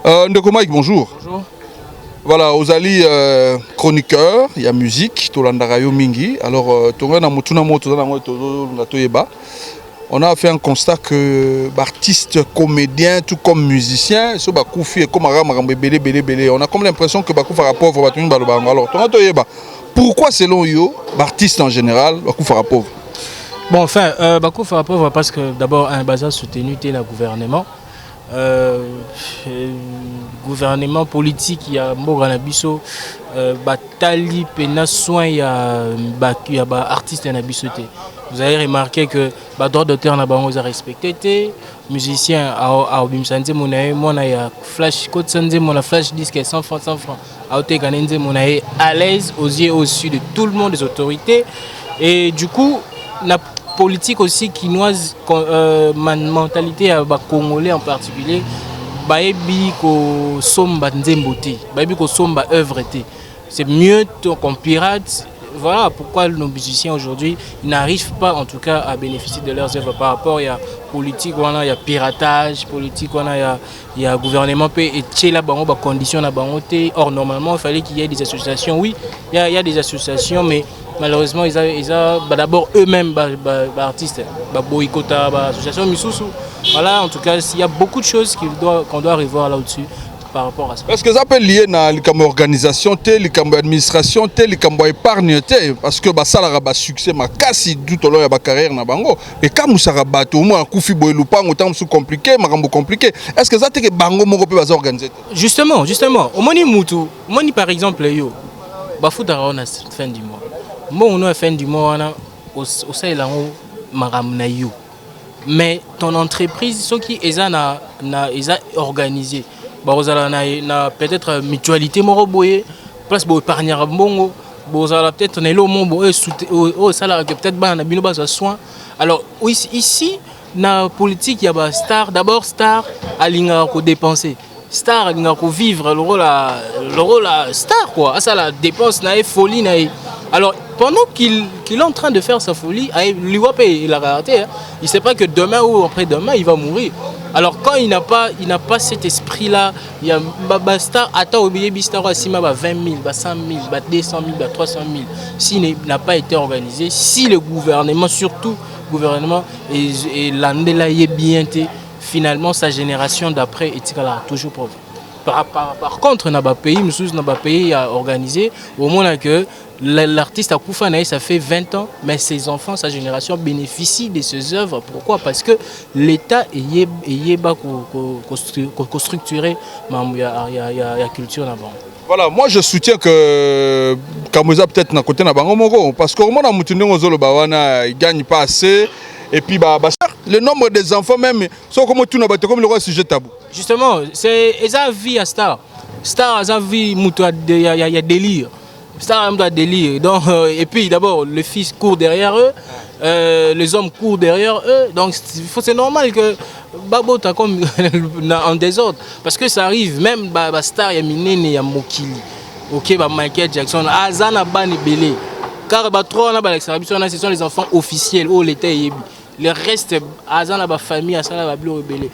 Ndeko Mike, bonjour. Bonjour. Voilà, aux alliés chroniqueurs, il y a musique, Tolandarayo Mingi. Alors, on a fait un constat que artistes, comédiens, tout comme musiciens, on a comme l'impression que Bakou fera pauvre. Alors, pourquoi selon vous, artistes en général, Bakou fera pauvre? Bon, enfin, Bakou fera pauvre parce que d'abord, un bazar soutenu le gouvernement. Gouvernement politique, il y a Moganabiso, Batali, Pena, soin, il y a artiste Nabisoté. Vous avez remarqué que le droit d'auteur n'a pas respecté. Musicien, à Obimsante, mon a flash code Sanze, mon flash disque 100 francs, 100 francs. À Oteganenze, mon a à l'aise, aux yeux au-dessus de tout le monde, des autorités. Et du coup, la politique aussi qui noise mentalité à Congolais en particulier. Baebi ko somba nzembote, baebi ko somba œuvre. C'est mieux qu'on pirate. Voilà pourquoi nos musiciens aujourd'hui n'arrivent pas en tout cas à bénéficier de leurs œuvres par rapport à la politique, il y a piratage, politique, il y a gouvernement et là conditions. Or normalement il fallait qu'il y ait des associations. Oui, il y a des associations, mais malheureusement ils ont d'abord eux-mêmes artistes, boycottent l'association Misusu. Voilà, en tout cas il y a beaucoup de choses qu'on doit revoir là-dessus. Par rapport à ça. Est-ce que ça peut lier à l'organisation, l'administration, l'épargne? Parce que ça a succès, mais si tout au long de la carrière, et quand ça a battu, au moins, Koufi Boyloupan, autant compliqué, compliqué. Est-ce que ça peut être organisé? Justement, au Moni Moutou, Moni par exemple, yo, Bafouta on a fin du mois. Moi, on a fin du mois, au Saïlan, Maramnaïou. Mais ton entreprise, ce qui est organisé. Peut-être mutualité moroboye place pour épargner bongo peut-être peut-être soin. Alors ici na politique il y a star, d'abord star à dépenser, star à vivre le rôle star quoi, ça la dépense na folie na. Alors pendant qu'il est en train de faire sa folie, il a raté, il ne sait pas que demain ou après-demain il va mourir. Alors quand il n'a pas cet esprit-là, il y a Star, attends, oubliez Bistar, 20 000, 100 000, 200 000, 300 000. S'il n'a pas été organisé, si le gouvernement, surtout le gouvernement, et l'Andela est bien, finalement sa génération d'après est toujours pauvre. Par contre, dans le pays organisé, au moins que l'artiste a Koufanaï, ça fait 20 ans, mais ses enfants, sa génération bénéficient de ses œuvres. Pourquoi? Parce que l'État est structuré la culture là-bas. Voilà, moi je soutiens que Kamouza peut-être na côté na bango moko parce que comment il gagne pas assez et puis le nombre des enfants même comme le roi sujet tabou. Justement, c'est sa vie à Star. Star sa vie il y a délire. Star a délire. Donc et puis d'abord le fils court derrière eux, les hommes courent derrière eux. Donc c'est normal que Babo t'as comme en désordre parce que ça arrive même Star ya minene ya mokili. OK, Michael Jackson, Azana Bani Belé. Car trois ce sont les enfants officiels où l'État est. Le reste, Azan la famille, Azan la bleu rebelle,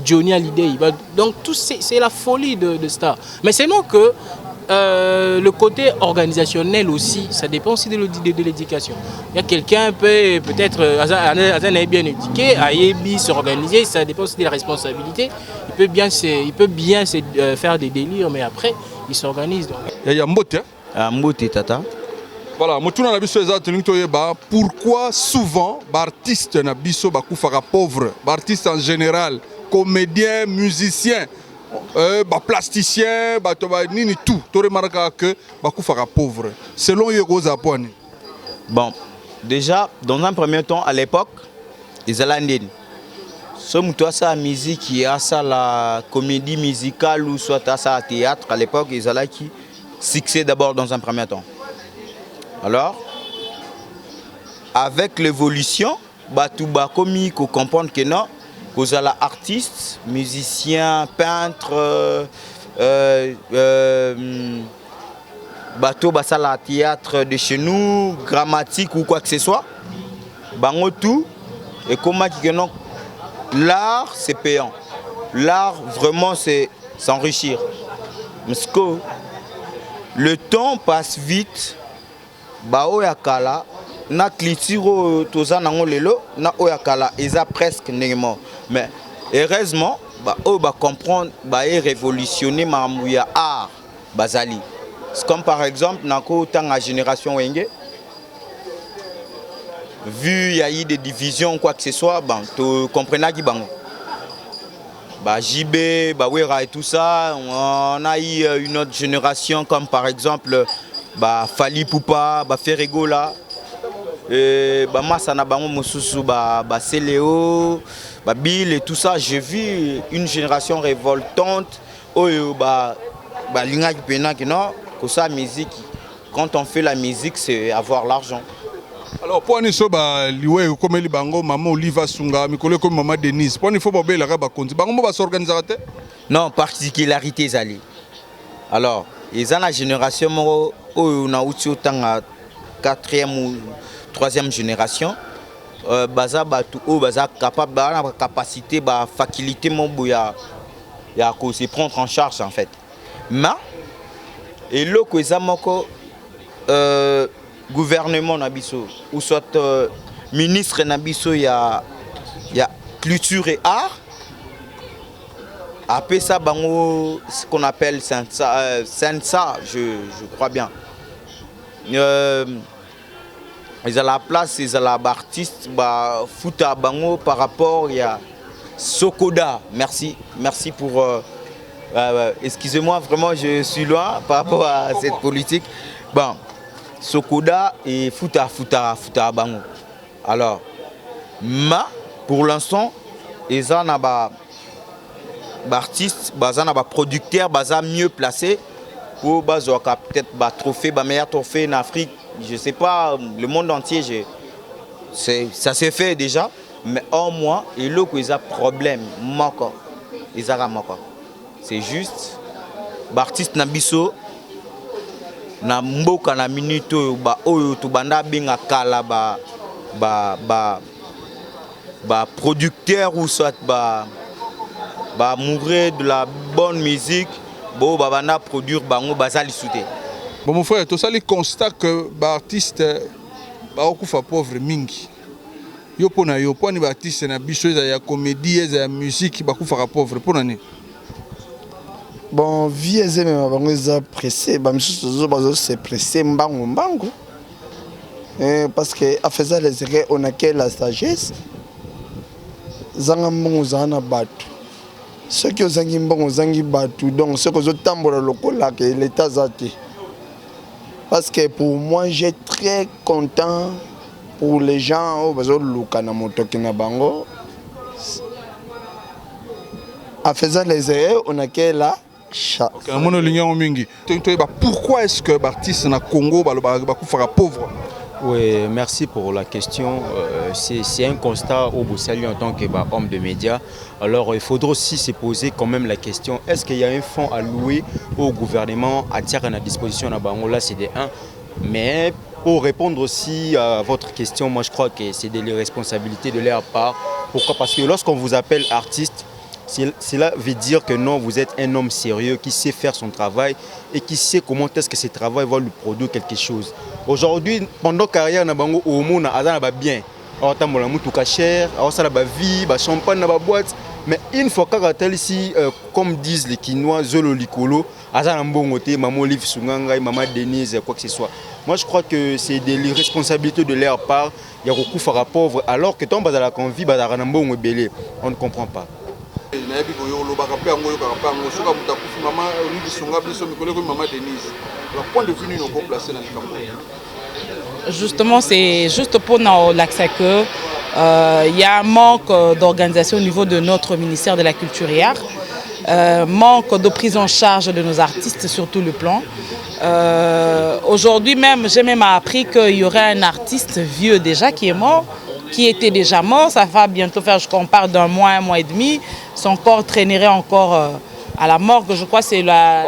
Johnny Hallyday. Donc tout c'est la folie de Star. Mais c'est non que le côté organisationnel aussi, ça dépend aussi de l'éducation. Il y a quelqu'un peut-être Azan est bien éduqué, Ayebi s'organiser, ça dépend aussi de la responsabilité. Il peut bien faire des délires, mais après il s'organise. Il y a Mbote. Mbote tata. Voilà, pourquoi souvent l'artiste na biso bakufaka pauvre, l'artiste en général, comédien, musicien, plasticien, nini tout, tu remarques que bakufaka pauvre. Selon Yegoza Poani. Bon, déjà dans un premier temps à l'époque, ils allaient soit ça la musique, qui a ça la comédie musicale ou soit ça le théâtre à l'époque, ils allaient qui succès d'abord dans un premier temps. Alors, avec l'évolution, Batouba Komi, qu'on comprend que non, vous êtes artiste, musicien, peintre, bateau, basala théâtre de chez nous, grammatique ou quoi que ce soit. Bango tout, et comment que non, l'art c'est payant. l'art, vraiment, c'est s'enrichir. Parce que le temps passe vite. Ba oyakala na clitiro toza nango lelo na oyakala eza presque némo. Mais heureusement, ba comprendre, ba révolutionner mamouya art bazali. C'est comme par exemple nako tanga génération wenge. Vu il y a eu des divisions quoi que ce soit, ben tu comprenais qui bango. Bah JB, bah Wera et tout ça, on a eu une autre génération comme par exemple bah Fali Poupa, bah Ferregola, bah Masana Bango Mosusu, bah Céléo, bah Bill et tout ça. J'ai vu une génération révoltante. Oh bah Linga Pena qui non, que ça musique. Quand on fait la musique, c'est avoir l'argent. Alors pour nous soba liwe comme li bango maman Oliva Sunga mikolo comme maman Denise pour nous faut ba la ba konti bango ba s'organiser. Non, particularité zali. Alors, ils ont la génération où on a eu autant 4e ou 3e génération. Baza batu ou baza capable ba capacité ba faculté mon boya ya ko se prendre en charge en fait. Mais et le ko ezamoko gouvernement nabiso ou soit ministre nabiso ya culture et art. Après ça, bango, ce qu'on appelle Sensa, je crois bien. Ils ont la place, ils ont l'artiste, Fouta Bango par rapport à Sokoda. Merci pour. Excusez-moi, vraiment, je suis loin par rapport à cette politique. Bon, Sokoda et Fouta Bango. Alors, pour l'instant, ils ont artistes, producteurs, mieux placés pour peut-être trophée, meilleur trophée en Afrique. Je ne sais pas, le monde entier, ça s'est fait déjà. Mais au moins, il y a un problème. C'est juste, l'artiste Nabiso, na mboka na minute oyo to banda benga kala producteur ou soit mourir de la bonne musique, bana produire bango bazali souté. Bon mon frère, tout ça les constat que l'artiste okufa pauvre mingi. Yo pona yo poni artiste na biso ya comédie ya musique bakufa pauvre pona ni. Bon, vie est même bango za pressé, ba misusu bazo se pressé mbango. Parce que à faire les erreurs on a que la sagesse. Zanga mbongo zana batu. Ceux qui ont zangi mbongo zangi batu, donc ceux qui ont tambola lokola que l'état zati. Parce que pour moi j'ai très content pour les gens au bazo lukana motoki na bango. À faire les erreurs on a que la pourquoi est-ce que l'artiste na Congo bakufara pauvre? Oui, merci pour la question. C'est un constat au Boussalu en tant qu'homme de médias. Alors il faudra aussi se poser quand même la question, est-ce qu'il y a un fonds alloué au gouvernement à tirer à disposition à Bangola, c'est des 1. Mais pour répondre aussi à votre question, moi je crois que c'est de l'irresponsabilité de leur part. Pourquoi? Parce que lorsqu'on vous appelle artiste, cela veut dire que non, vous êtes un homme sérieux qui sait faire son travail et qui sait comment est-ce que ce travail va lui produire quelque chose. Aujourd'hui, pendant la carrière, on a bien. On a cher, on a vie, champagne, boîte. Mais une fois que ici, comme disent les Quinois, Zolo Likolo, Maman Olive Sunganga, Maman Denise, quoi que ce soit. Moi, je crois que c'est de l'irresponsabilité de leur part. Il y a beaucoup de pauvres, alors que tant que la convie, on ne comprend pas. Justement, c'est juste pour l'accès que il y a un manque d'organisation au niveau de notre ministère de la Culture et Arts, manque de prise en charge de nos artistes sur tout le plan. Aujourd'hui même, j'ai même appris qu'il y aurait un artiste vieux déjà qui est mort, qui était déjà mort. Ça va bientôt faire, je compare d'un mois, 1 mois et demi. Son corps traînerait encore à la morgue. Je crois que c'est la...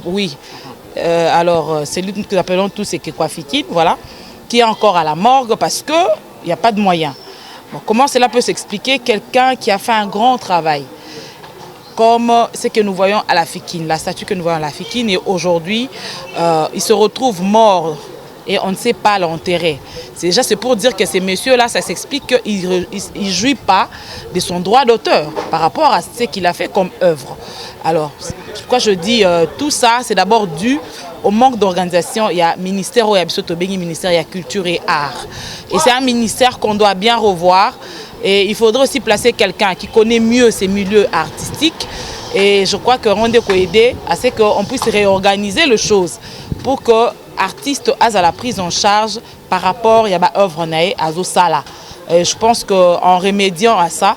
Oui. Alors, c'est lui que nous appelons tous, c'est Kekwafikine, voilà, qui est encore à la morgue parce qu'il n'y a pas de moyens. Bon, comment cela peut s'expliquer? Quelqu'un qui a fait un grand travail. comme ce que nous voyons à la Fikine, la statue que nous voyons à la Fikine, et aujourd'hui, il se retrouve mort et on ne sait pas l'enterrer. C'est pour dire que ces messieurs-là, ça s'explique qu'ils ne jouissent pas de son droit d'auteur par rapport à ce qu'il a fait comme œuvre. Alors, pourquoi je dis tout ça, c'est d'abord dû au manque d'organisation. Il y a ministère où il y a ministère, il y a culture et art. Et c'est un ministère qu'on doit bien revoir. Et il faudrait aussi placer quelqu'un qui connaît mieux ces milieux artistiques. Et je crois que Rondé peut aider à ce qu'on puisse réorganiser les choses pour que artistes aient à la prise en charge par rapport à l'œuvre à Zosala. Je pense qu'en remédiant à ça,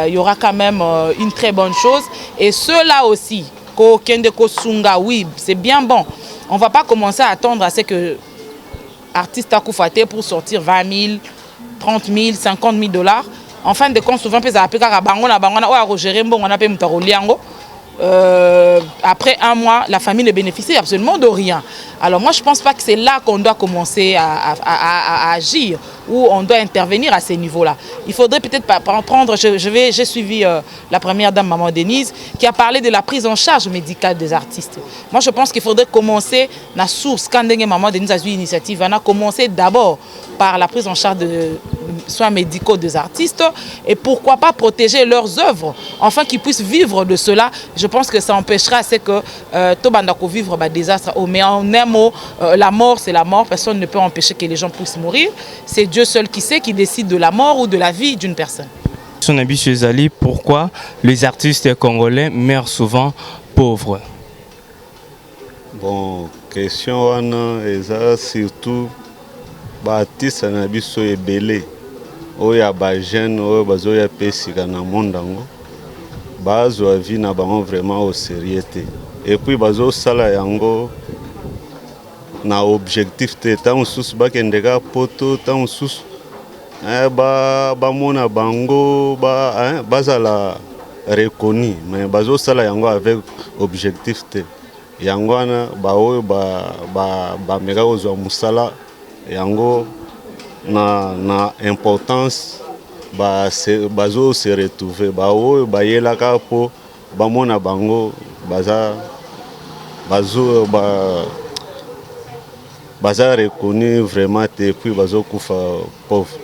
il y aura quand même une très bonne chose. Et ceux-là aussi, oui, c'est bien bon. On ne va pas commencer à attendre à ce que l'artiste a couffaté pour sortir 20 000, 30 000, 50 000 $. En fin de compte, souvent, après un mois, la famille ne bénéficie absolument de rien. Alors moi, je ne pense pas que c'est là qu'on doit commencer à agir, ou on doit intervenir à ces niveaux-là. Il faudrait peut-être prendre, j'ai suivi la première dame, Maman Denise, qui a parlé de la prise en charge médicale des artistes. Moi, je pense qu'il faudrait commencer la source. Quand Maman Denise a eu une initiative, on a commencé d'abord par la prise en charge de soins médicaux des artistes, et pourquoi pas protéger leurs œuvres, afin qu'ils puissent vivre de cela. Je pense que ça empêchera à ce que Tobandako vivre des désastres. Mais en un mot, la mort, c'est la mort. Personne ne peut empêcher que les gens puissent mourir. C'est Dieu seul qui sait, qui décide de la mort ou de la vie d'une personne. Son avis chez Zali, pourquoi les artistes congolais meurent souvent pauvres? Bon, question et ça surtout artistes na biso ebele oya ba jeune oya bazoya pesika na monde ngo bazwa vie na bango vraiment au sérieux et puis bazo sala yango na objectif te tant sous bakendeka poto tant sous ba mona bango bazala reconnu mais bazo sala yango avec objectif te yango na ba oyo ba meka kozwa musala yango na importance bazo se retrouver oyo bayelaka po bamona bango baza reconnu vraiment te puis bazo kufa pauvre.